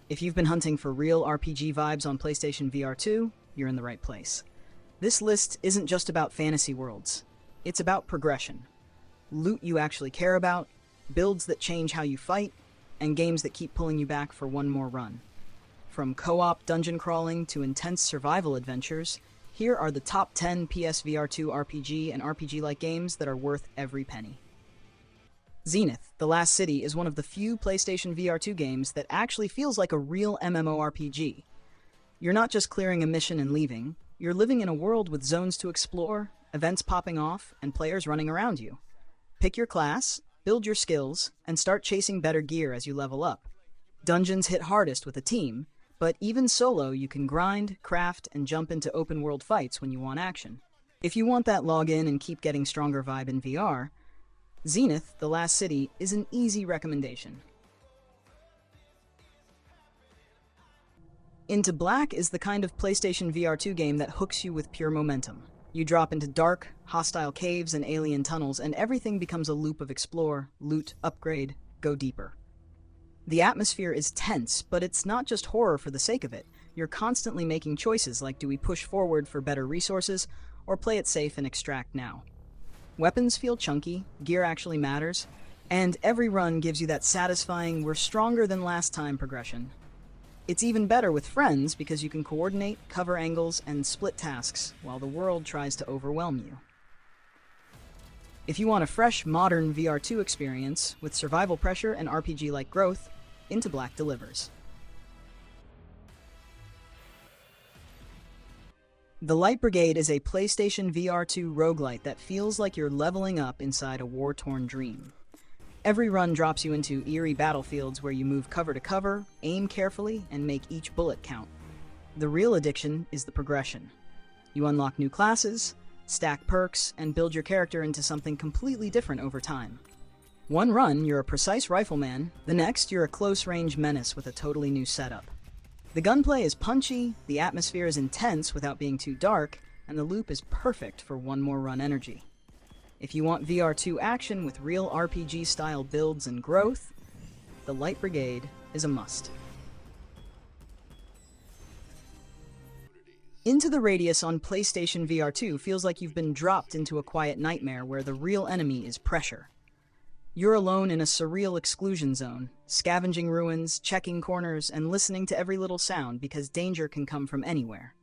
If you've been hunting for real RPG vibes on PlayStation VR2, you're in the right place. This list isn't just about fantasy worlds. It's about progression. Loot you actually care about, builds that change how you fight, and games that keep pulling you back for one more run. From co-op dungeon crawling to intense survival adventures, here are the top 10 PSVR2 RPG and RPG-like games that are worth every penny. Zenith, The Last City is one of the few PlayStation VR2 games that actually feels like a real MMORPG. You're not just clearing a mission and leaving, you're living in a world with zones to explore, events popping off, and players running around you. Pick your class, build your skills, and start chasing better gear as you level up. Dungeons hit hardest with a team, but even solo you can grind, craft, and jump into open-world fights when you want action. If you want that log-in and keep getting stronger vibe in VR, Zenith, The Last City is an easy recommendation. Into Black is the kind of PlayStation VR2 game that hooks you with pure momentum. You drop into dark, hostile caves and alien tunnels, and everything becomes a loop of explore, loot, upgrade, go deeper. The atmosphere is tense, but it's not just horror for the sake of it. You're constantly making choices like, do we push forward for better resources, or play it safe and extract now? Weapons feel chunky, gear actually matters, and every run gives you that satisfying we're stronger than last time progression. It's even better with friends because you can coordinate, cover angles, and split tasks while the world tries to overwhelm you. If you want a fresh, modern VR2 experience with survival pressure and RPG-like growth, Into Black delivers. The Light Brigade is a PlayStation VR2 roguelite that feels like you're leveling up inside a war-torn dream. Every run drops you into eerie battlefields where you move cover to cover, aim carefully, and make each bullet count. The real addiction is the progression. You unlock new classes, stack perks, and build your character into something completely different over time. One run, you're a precise rifleman, the next, you're a close-range menace with a totally new setup. The gunplay is punchy, the atmosphere is intense without being too dark, and the loop is perfect for one more run energy. If you want VR2 action with real RPG-style builds and growth, the Light Brigade is a must. Into the Radius on PlayStation VR2 feels like you've been dropped into a quiet nightmare where the real enemy is pressure. You're alone in a surreal exclusion zone, scavenging ruins, checking corners, and listening to every little sound because danger can come from anywhere.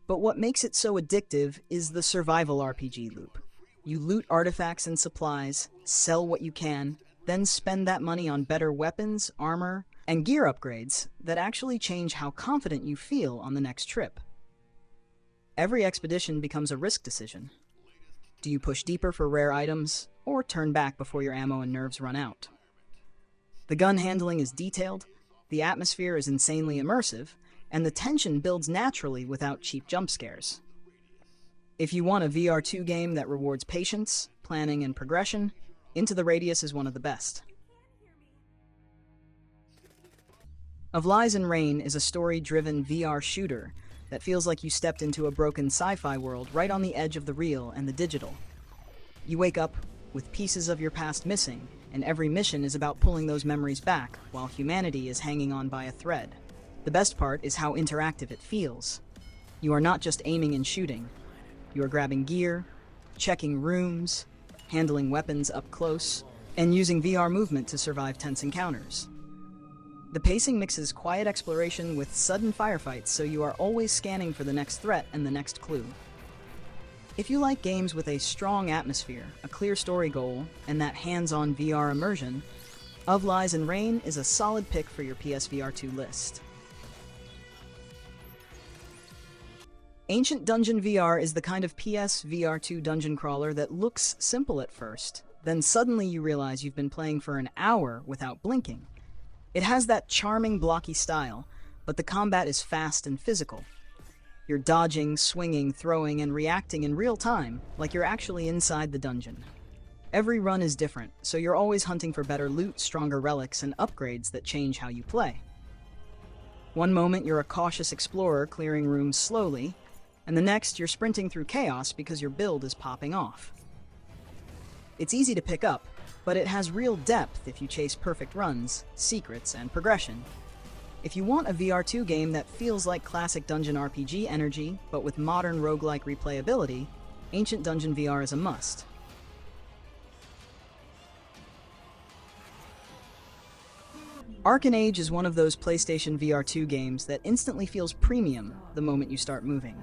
But what makes it so addictive is the survival RPG loop. You loot artifacts and supplies, sell what you can, then spend that money on better weapons, armor, and gear upgrades that actually change how confident you feel on the next trip. Every expedition becomes a risk decision. Do you push deeper for rare items, or turn back before your ammo and nerves run out? The gun handling is detailed, the atmosphere is insanely immersive, and the tension builds naturally without cheap jump scares. If you want a VR2 game that rewards patience, planning, and progression, Into the Radius is one of the best. Of Lies and Rain is a story-driven VR shooter that feels like you stepped into a broken sci-fi world right on the edge of the real and the digital. You wake up with pieces of your past missing, and every mission is about pulling those memories back while humanity is hanging on by a thread. The best part is how interactive it feels. You are not just aiming and shooting. You are grabbing gear, checking rooms, handling weapons up close, and using VR movement to survive tense encounters. The pacing mixes quiet exploration with sudden firefights, so you are always scanning for the next threat and the next clue. If you like games with a strong atmosphere, a clear story goal, and that hands-on VR immersion, Of Lies and Rain is a solid pick for your PSVR2 list. Ancient Dungeon VR is the kind of PSVR2 dungeon crawler that looks simple at first, then suddenly you realize you've been playing for an hour without blinking. It has that charming blocky style, but the combat is fast and physical. You're dodging, swinging, throwing, and reacting in real time, like you're actually inside the dungeon. Every run is different, so you're always hunting for better loot, stronger relics, and upgrades that change how you play. One moment you're a cautious explorer clearing rooms slowly, and the next you're sprinting through chaos because your build is popping off. It's easy to pick up, but it has real depth if you chase perfect runs, secrets, and progression. If you want a VR2 game that feels like classic dungeon RPG energy, but with modern roguelike replayability, Ancient Dungeon VR is a must. Arken Age is one of those PlayStation VR2 games that instantly feels premium the moment you start moving.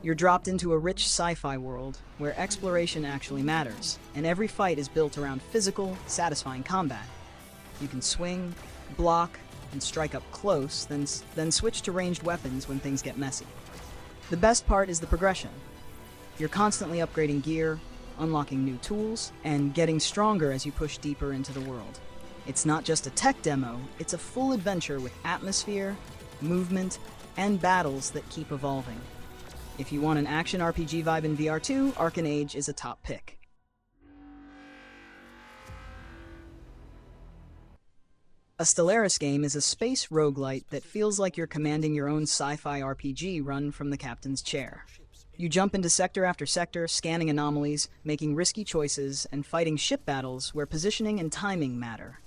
You're dropped into a rich sci-fi world where exploration actually matters, and every fight is built around physical, satisfying combat. You can swing, block, and strike up close, then switch to ranged weapons when things get messy. The best part is the progression. You're constantly upgrading gear, unlocking new tools, and getting stronger as you push deeper into the world. It's not just a tech demo, it's a full adventure with atmosphere, movement, and battles that keep evolving. If you want an action RPG vibe in VR2, Arken Age is a top pick. A Stellaris game is a space roguelite that feels like you're commanding your own sci-fi RPG run from the captain's chair. You jump into sector after sector, scanning anomalies, making risky choices, and fighting ship battles where positioning and timing matter.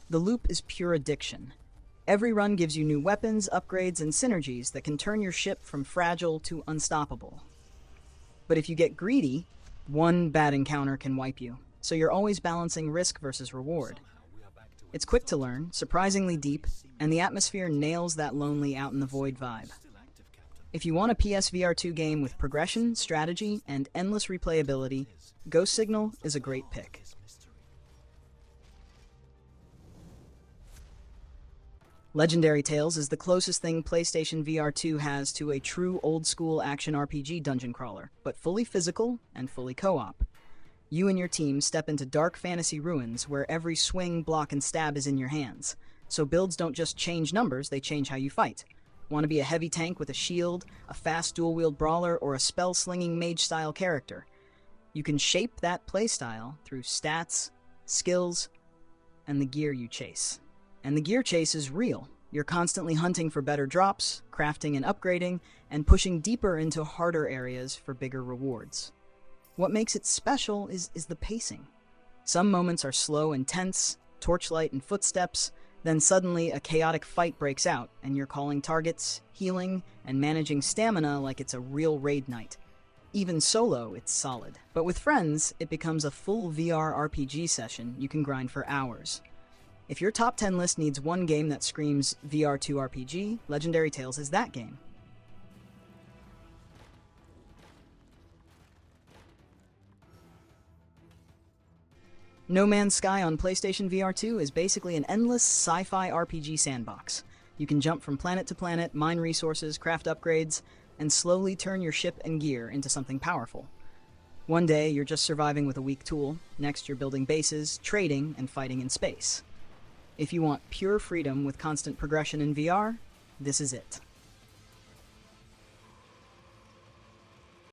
The loop is pure addiction. Every run gives you new weapons, upgrades, and synergies that can turn your ship from fragile to unstoppable. But if you get greedy, one bad encounter can wipe you, so you're always balancing risk versus reward. It's quick to learn, surprisingly deep, and the atmosphere nails that lonely out in the void vibe. If you want a PS VR2 game with progression, strategy, and endless replayability, Ghost Signal is a great pick. Legendary Tales is the closest thing PlayStation VR2 has to a true old-school action RPG dungeon crawler, but fully physical and fully co-op. You and your team step into dark fantasy ruins where every swing, block, and stab is in your hands. So builds don't just change numbers, they change how you fight. Want to be a heavy tank with a shield, a fast dual-wield brawler, or a spell-slinging mage-style character? You can shape that playstyle through stats, skills, and the gear you chase. And the gear chase is real. You're constantly hunting for better drops, crafting and upgrading, and pushing deeper into harder areas for bigger rewards. What makes it special is the pacing. Some moments are slow and tense, torchlight and footsteps, then suddenly a chaotic fight breaks out, and you're calling targets, healing, and managing stamina like it's a real raid night. Even solo, it's solid. But with friends, it becomes a full VR RPG session you can grind for hours. If your top 10 list needs one game that screams VR2 RPG, Legendary Tales is that game. No Man's Sky on PlayStation VR2 is basically an endless sci-fi RPG sandbox. You can jump from planet to planet, mine resources, craft upgrades, and slowly turn your ship and gear into something powerful. One day, you're just surviving with a weak tool. Next, you're building bases, trading, and fighting in space. If you want pure freedom with constant progression in VR, this is it.